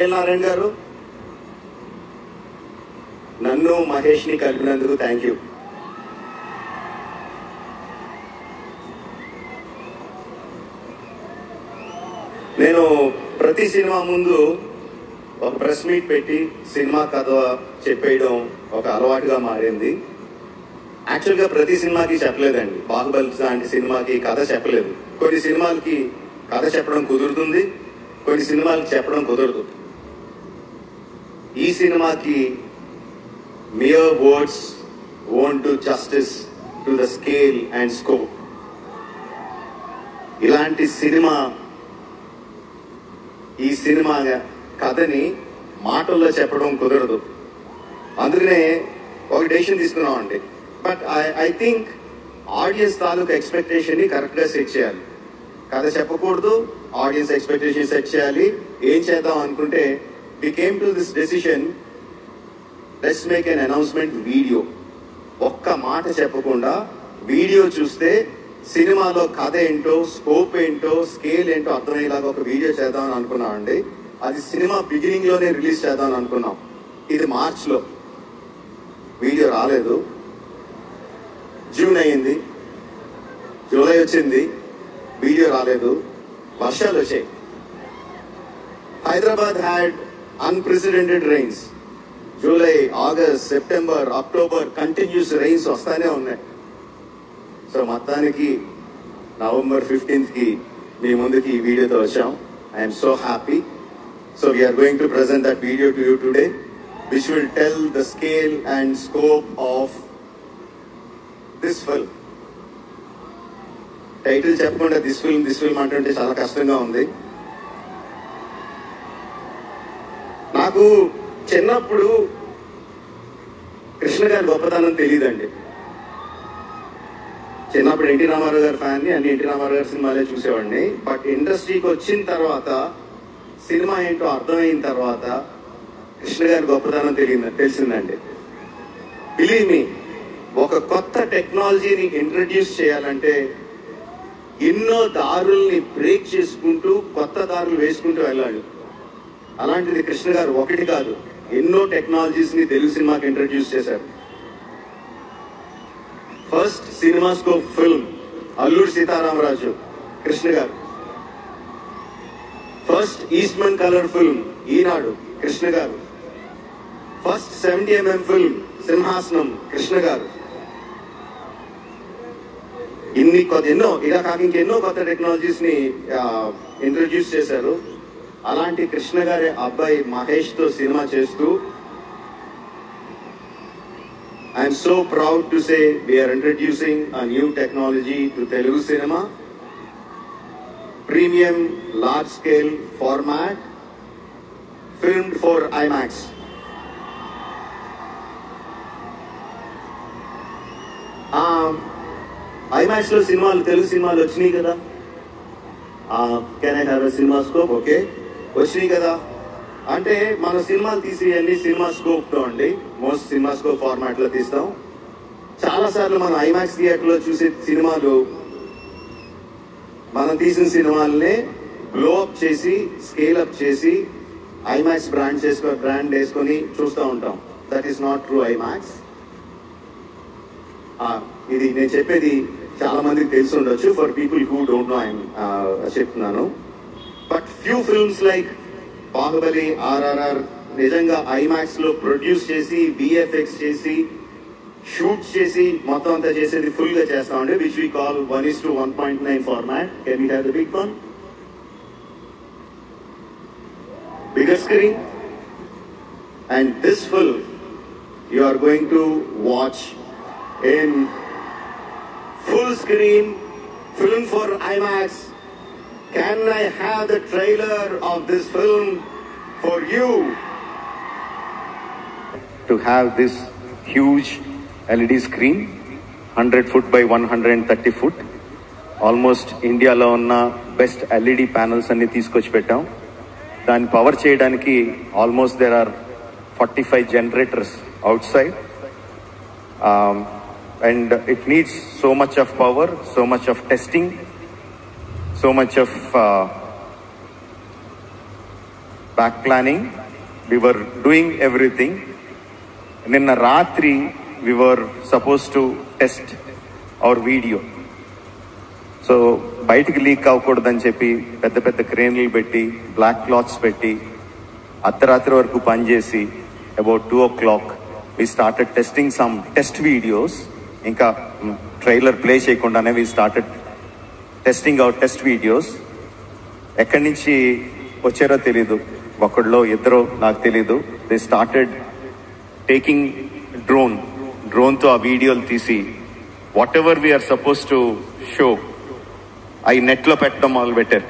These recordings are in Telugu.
కేఎల్ నారాయణ గారు, నన్ను మహేష్ని కలిపినందుకు థ్యాంక్ యూ. నేను ప్రతి సినిమా ముందు ఒక ప్రెస్ మీట్ పెట్టి సినిమా కథ చెప్పేయడం ఒక అలవాటుగా మారింది. యాక్చువల్గా ప్రతి సినిమాకి చెప్పలేదండి. బాహుబలి లాంటి సినిమాకి కథ చెప్పలేదు. కొన్ని సినిమాలకి కథ చెప్పడం కుదురుతుంది, కొన్ని సినిమాలకి చెప్పడం కుదరదు. ఈ సినిమాకి mere words won't do justice to the scale and scope. ఇలాంటి సినిమా, ఈ సినిమా కథని మాటల్లో చెప్పడం కుదరదు. అందుకనే ఒక డెసిషన్ తీసుకున్నామండి. బట్ ఐ థింక్ ఆడియన్స్ తాలూకు ఎక్స్పెక్టేషన్ ని కరెక్ట్ గా సెట్ చేయాలి. కథ చెప్పకూడదు, ఆడియన్స్ ఎక్స్పెక్టేషన్ సెట్ చేయాలి. ఏం చేద్దాం అనుకుంటే we came to this decision, let's make an announcement video. ఒక్క మాట చెప్పకుండా వీడియో చూస్తే సినిమాలో కథ ఏంటో, స్కోప్ ఏంటో, స్కేల్ ఏంటో అర్థమయ్యేలాగా ఒక వీడియో చేద్దామని అనుకున్నామండి. అది సినిమా బిగినింగ్ లోనే రిలీజ్ చేద్దామని అనుకున్నాం. ఇది మార్చ్ లో, వీడియో రాలేదు. జూన్ అయింది, జూలై వచ్చింది, వీడియో రాలేదు. వర్షాలు వచ్చాయి. Hyderabad had unprecedented rains. July, August, September, October continuous rains వస్తానే ఉన్నాయి. సో మొత్తానికి నవంబర్ 15th కి మీ ముందుకి ఈ వీడియోతో వచ్చాం. I'm so happy. So we're going to present that video to you today, which will tell the scale and scope of this film. Title చెప్పకుండా దిస్ ఫిల్మ్ అంటుంటే చాలా కష్టంగా ఉంది. నాకు చిన్నప్పుడు కృష్ణ గారి గొప్పతనం తెలియదండి. చిన్నప్పుడు ఎన్టీ రామారావు గారి ఫ్యాన్ని, అన్ని ఎన్టీ రామారావు గారి సినిమాలే చూసేవాడిని. బట్ ఇండస్ట్రీకి వచ్చిన తర్వాత, సినిమా ఏంటో అర్థమైన తర్వాత కృష్ణ గారి గొప్పతనం తెలిసిందండి. బిలీవ్ మీ, ఒక కొత్త టెక్నాలజీని ఇంట్రడ్యూస్ చేయాలంటే ఎన్నో దారుల్ని బ్రేక్ చేసుకుంటూ కొత్త దారులు వేసుకుంటూ వెళ్ళాలి. అలాంటిది కృష్ణ గారు ఒకటి కాదు, ఎన్నో టెక్నాలజీస్ ని తెలుగు సినిమాకి ఇంట్రడ్యూస్ చేశారు. First CinemaScope film Alluri Sitaramaraju, Krishna గారు. ఫస్ట్ ఈస్ట్మన్ కలర్ ఫిల్మ్ ఈనాడు, కృష్ణ గారు. ఫస్ట్ 70mm ఫిల్మ్ సింహాసనం, కృష్ణ గారు. ఎన్నో ఇలా కాక ఇంకెన్నో కొత్త టెక్నాలజీస్ ని ఇంట్రడ్యూస్ చేశారు. అలాంటి కృష్ణ గారి అబ్బాయి మహేష్ తో సినిమా చేస్తూ I'm so proud to say we're introducing a new technology to Telugu cinema. Premium large scale format, filmed for IMAX. IMAX లో సినిమాలు, తెలుగు సినిమాలు వచ్చినాయి కదా. Can I have a cinema scope? Okay, వచ్చినాయి కదా. అంటే మన సినిమాలు తీసి అన్ని సినిమా స్కోప్ తో అండి, మోస్ట్ సినిమా స్కోప్ ఫార్మాట్ లో తీస్తాం. చాలా సార్లు మనం ఐమాక్స్ థియేటర్ లో చూసే సినిమాలు, మనం తీసిన సినిమాలనే బ్లో అప్ చేసి, స్కేల్ అప్ చేసి, ఐమాక్స్ బ్రాండ్ వేసుకొని చూస్తూ ఉంటాం. That is not true IMAX. ఇది నేను చెప్పేది చాలా మందికి తెలిసి ఉండొచ్చు. For people who don't know I'm చెప్తున్నాను. But few films like Baahubali, RRR నిజంగా ఐమాక్స్ లో ప్రొడ్యూస్ చేసి, VFX చేసి, షూట్ చేసి, మొత్తం అంతా చేసేది ఫుల్ గా చేస్తామండి, which we call 1:1.9 format. Can we have the big one? Bigger screen. And this film you are going to watch in full screen, film for IMAX. Can I have the trailer of this film for you? To have this huge LED screen, 100 foot by 130 foot, almost India lo unna best LED panels anni తీసుకొచ్చి పెట్టాం. దాన్ని పవర్ చేయడానికి almost there are 45 generators outside. And it needs so much of power, so much of testing, so much of back planning, we were doing everything. నిన్న రాత్రి we were suppose to test our video. So బయటికి లీక్ అవ్వకూడదని చెప్పి పెద్ద పెద్ద క్రేన్లు పెట్టి, బ్లాక్ క్లాత్స్ పెట్టి, అర్ధరాత్రి వరకు పనిచేసి about 2 o'clock we started testing some test videos. ఇంకా ట్రైలర్ ప్లే చేయకుండానే we started testing our test videos. ఎక్కడి నుంచి వచ్చారో తెలీదు, ఒకళ్ళో ఇద్దరో నాకు తెలీదు. దే స్టార్టెడ్ టేకింగ్ డ్రోన్తో ఆ వీడియోలు తీసి whatever we're suppose to show అవి నెట్లో పెట్టడం మొదలు పెట్టారు.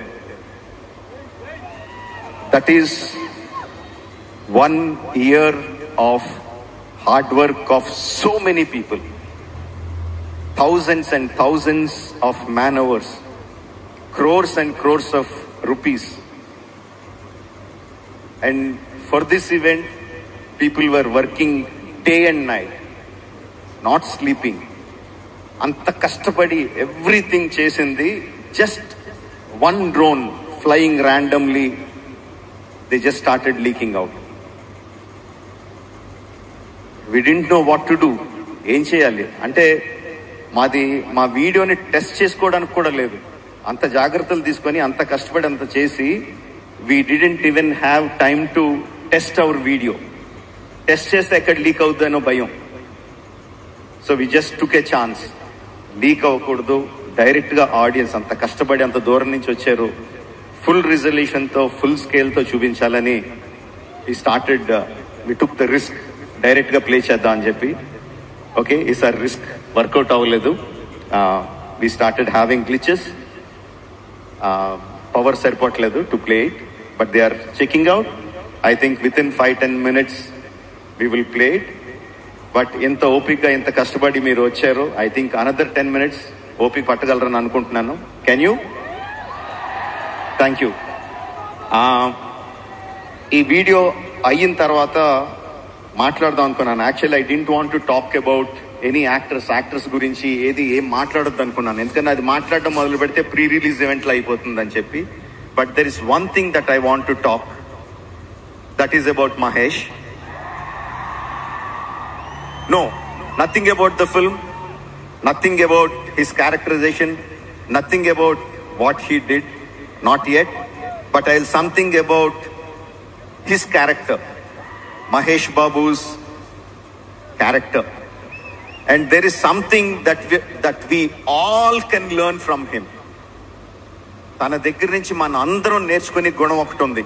That is 1 year of hard work of so many people, thousands and thousands of man hours, crores and crores of rupees. And for this event, people were working day and night, not sleeping. Anta kashtapadi everything chesindi, just one drone flying randomly, they just started leaking out. We didn't know what to do. ఏం చేయాలి అంటే మా వీడియోని టెస్ట్ చేసుకోవడానికి కూడా లేదు. అంత జాగ్రత్తలు తీసుకొని అంత కష్టపడి అంత చేసి we didn't even have time to test our video. Test చేస్తే ఎక్కడ లీక్ అవుతుందనో భయం. So we just took a chance. Leak అవ్వకూడదు, డైరెక్ట్గా ఆడియన్స్ అంత కష్టపడి అంత దూరం నుంచి వచ్చారు, ఫుల్ రిజల్యూషన్తో ఫుల్ స్కేల్తో చూపించాలని వి టుక్ ద రిస్క్. డైరెక్ట్గా ప్లే చేద్దాం అని చెప్పి. ఓకే, ఈసారి రిస్క్ వర్కౌట్ అవ్వలేదు. We started having glitches. Power సరిపోవట్లేదు to play it, but they are checking out. I think within 5-10 minutes we will play it. But ఎంత ఓపిక్గా ఎంత కష్టపడి మీరు వచ్చారు. ఐ థింక్ అనదర్ 10 minutes ఓపిక పట్టగలరని అనుకుంటున్నాను. Can you? Thank you. ఈ వీడియో అయిన తర్వాత మాట్లాడదాం అనుకున్నాను. Actually I didn't want to talk about any actors గురించి ఏం మాట్లాడొద్దు అనుకున్నాను. ఎందుకంటే అది మాట్లాడడం మొదలు పెడితే ప్రీ రిలీజ్ ఈవెంట్లో అయిపోతుందని చెప్పి. But there is one thing that I want to talk, that is about Mahesh. No, nothing about the film, nothing about his characterization, nothing about what he did, not yet. But I will something about his character, Mahesh Babu's character. And there is something that we all can learn from him. తన దగ్గర నుంచి మన అందరం నేర్చుకునే గుణం ఒకటి ఉంది,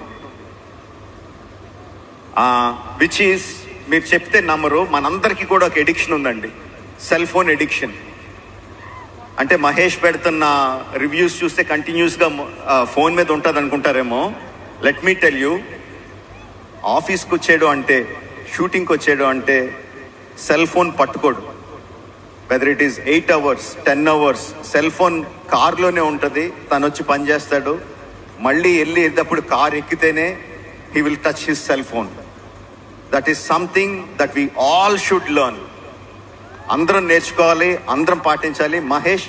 విచ్ ఈస్, మీరు చెప్తే నమ్మరు, మనందరికీ కూడా ఒక ఎడిక్షన్ ఉందండి, సెల్ ఫోన్ ఎడిక్షన్. అంటే మహేష్ పెడుతున్న రివ్యూస్ చూస్తే కంటిన్యూస్గా ఫోన్ మీద ఉంటుంది అనుకుంటారేమో. లెట్ మీ టెల్ యూ, ఆఫీస్కి వచ్చాడు అంటే, షూటింగ్కి వచ్చాడు అంటే సెల్ ఫోన్ పట్టుకోడు. Whether it is 8 hours 10 hours cell phone కార్లోనే ఉంటుంది. తను వచ్చి పని చేస్తాడు, మళ్ళీ వెళ్ళేటప్పుడు కార్ ఎక్కితేనే he will touch his cell phone. That is something that we all should learn. అందరం నేర్చుకోవాలి, అందరం పాటించాలి. Mahesh,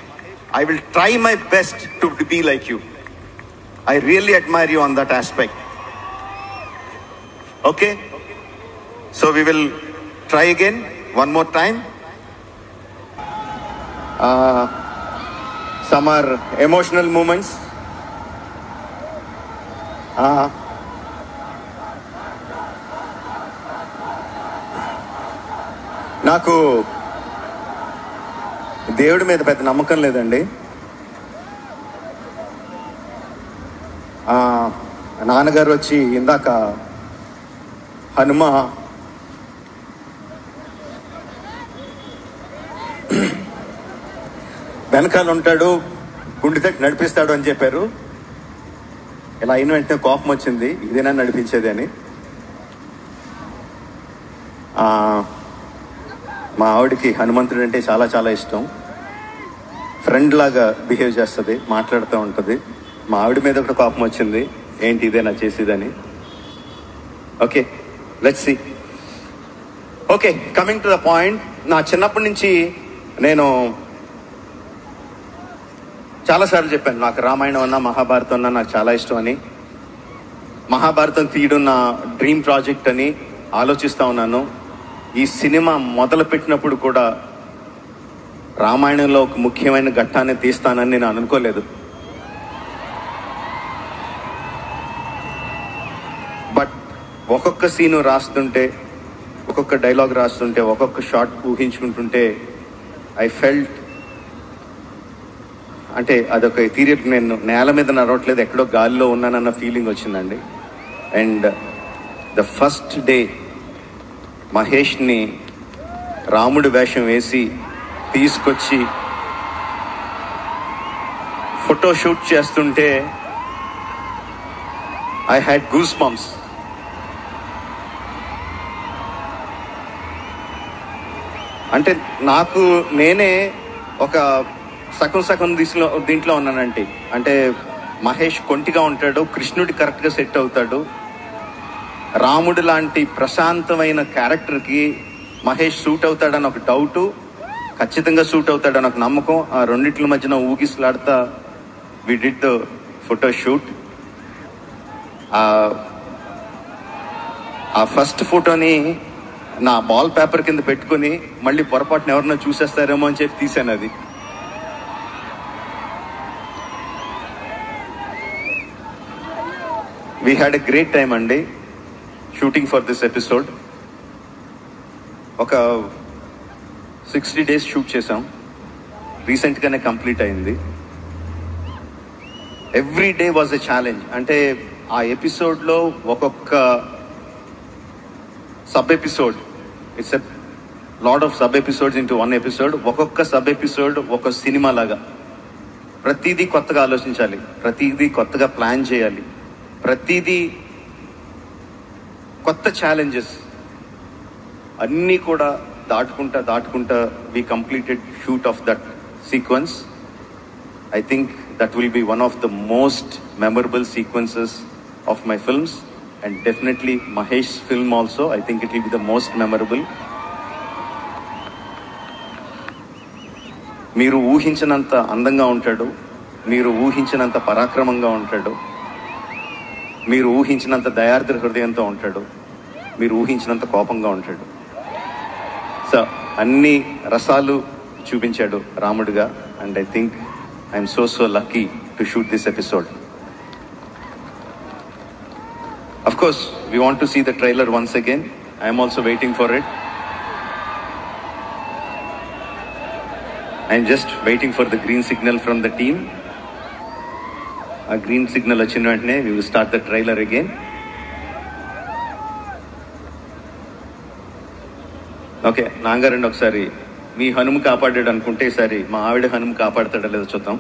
I will try my best to be like you. I really admire you on that aspect. Okay, so we will try again one more time. Some are emotional moments. నాకు దేవుడి మీద పెద్ద నమ్మకం లేదండి. నాన్నగారు వచ్చి ఇందాక హనుమ వెనకాల ఉంటాడు, గుండె తట్టి నడిపిస్తాడు అని చెప్పారు. ఇలా అయిన వెంటనే కోపం వచ్చింది, ఇదేనా నడిపించేది అని. మా ఆవిడకి హనుమంతుడు అంటే చాలా చాలా ఇష్టం. ఫ్రెండ్ లాగా బిహేవ్ చేస్తుంది, మాట్లాడుతూ ఉంటుంది. మా ఆవిడ మీద కూడా కోపం వచ్చింది, ఏంటి ఇదేనా చేసేదని. Okay, let's see. Okay, coming to the point. నా చిన్నప్పటి నుంచి నేను చాలాసార్లు చెప్పాను, నాకు రామాయణం అన్నా మహాభారతం అన్నా నాకు చాలా ఇష్టం అని. మహాభారతం తీయడం నా డ్రీమ్ ప్రాజెక్ట్ అని ఆలోచిస్తూ ఉన్నాను. ఈ సినిమా మొదలు పెట్టినప్పుడు కూడా రామాయణంలో ఒక ముఖ్యమైన ఘట్టాన్ని తీస్తానని నేను అనుకోలేదు. బట్ ఒక్కొక్క సీను రాస్తుంటే, ఒక్కొక్క డైలాగ్ రాస్తుంటే, ఒక్కొక్క షాట్ ఊహించుకుంటుంటే ఐ ఫెల్ట్ అంటే అదొక ఎథీరియల్, నేను నేల మీద నడవట్లేదు, ఎక్కడో గాలిలో ఉన్నానన్న ఫీలింగ్ వచ్చిందండి. అండ్ ద ఫస్ట్ డే మహేష్ని రాముడి వేషం వేసి తీసుకొచ్చి ఫోటో షూట్ చేస్తుంటే ఐ హ్యాడ్ గూస్ బంప్స్. అంటే నాకు నేనే ఒక సగం దీంట్లో ఉన్నానంటే, అంటే మహేష్ కొంటిగా ఉంటాడు, కృష్ణుడి కరెక్ట్గా సెట్ అవుతాడు. రాముడు లాంటి ప్రశాంతమైన క్యారెక్టర్కి మహేష్ సూట్ అవుతాడని ఒక డౌటు, ఖచ్చితంగా సూట్ అవుతాడని ఒక నమ్మకం. ఆ రెండిట్ల మధ్యన ఊగిసలాడుతా we did the photo shoot. ఆ ఫస్ట్ ఫోటోని నా బాల్ పేపర్ కింద పెట్టుకుని మళ్ళీ పొరపాటున ఎవరన్నా చూసేస్తారేమో అని చెప్పి తీశాను. అది we had a great time అండి షూటింగ్ ఫర్ దిస్ ఎపిసోడ్. ఒక 60 days షూట్ చేసాం, రీసెంట్గానే కంప్లీట్ అయింది. Every day was a challenge. అంటే ఆ ఎపిసోడ్లో ఒక్కొక్క sub episode, it's a lot of sub episodes into one episode. ఒక్కొక్క సబ్ ఎపిసోడ్ ఒక సినిమా లాగా, ప్రతిదీ కొత్తగా ఆలోచించాలి, ప్రతిదీ కొత్తగా ప్లాన్ చేయాలి, ప్రతిదీ కొత్త ఛాలెంజెస్ అన్నీ కూడా దాటుకుంటా we completed shoot of that sequence. I think that will be one of the most memorable sequences of my films and definitely Mahesh film also. I think it will be the most memorable. మీరు ఊహించినంత అందంగా ఉంటాడు, మీరు ఊహించినంత పరాక్రమంగా ఉంటాడు, మీరు ఊహించినంత దయార్ద్ర హృదయంతో ఉంటాడు, మీరు ఊహించినంత కోపంగా ఉంటాడు. సో అన్ని రసాలు చూపించాడు రాముడిగా. And I think I'm so lucky to shoot this episode. Of course, we want to see the trailer once again. I am also waiting for it. I am just waiting for the green signal from the team. A green signal వచ్చిన వెంటనే we will start the trailer again. Okay నాంగారండి, ఒకసారి మీ హనుమ కాపాడాడు అనుకుంటే ఈసారి మా ఆవిడ హనుమ కాపాడతాడో లేదో చూద్దాం.